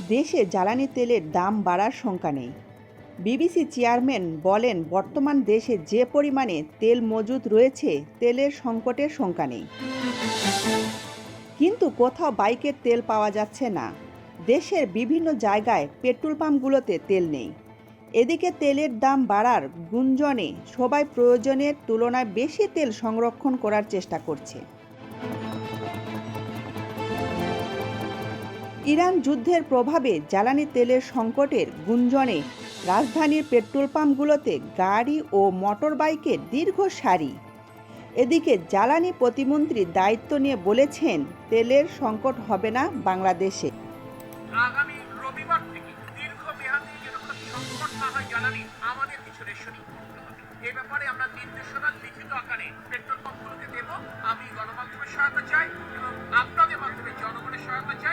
দেশে জ্বালানি তেলের দাম বাড়ার শঙ্কা নেই। বিবিসি চেয়ারম্যান বলেন, বর্তমান দেশে যে পরিমাণে তেল মজুদ রয়েছে, তেলের সংকটের শঙ্কা নেই। কিন্তু কোথাও বাইকের তেল পাওয়া যাচ্ছে না। দেশের বিভিন্ন জায়গায় পেট্রোল পাম্পগুলোতে তেল নেই। এদিকে তেলের দাম বাড়ার গুঞ্জনে সবাই প্রয়োজনের তুলনায় বেশি তেল সংরক্ষণ করার চেষ্টা করছে। ইরান যুদ্ধের প্রভাবে জ্বালানি তেলের সংকটের গুঞ্জনে রাজধানীর পেট্রোল পাম্পগুলোতে গাড়ি ও মোটরবাইকের দীর্ঘ সারি। এদিকে জ্বালানি প্রতিমন্ত্রী দায়িত্ব নিয়ে বলেছেন, তেলের সংকট হবে না বাংলাদেশে। আগামী রবিবার থেকে দীর্ঘমেয়াদী যেন সংকট না হয় জ্বালানি, আমাদের কিছু রেশনিং করতে হবে। এ ব্যাপারে আমরা নির্দেশনা লিখিত আকারে পেট্রোল পাম্পগুলোকে দেব। আমি গণমাধ্যমের সহায়তা চাই এবং আপনাদের মাধ্যমে জনগণের সহায়তা চাই।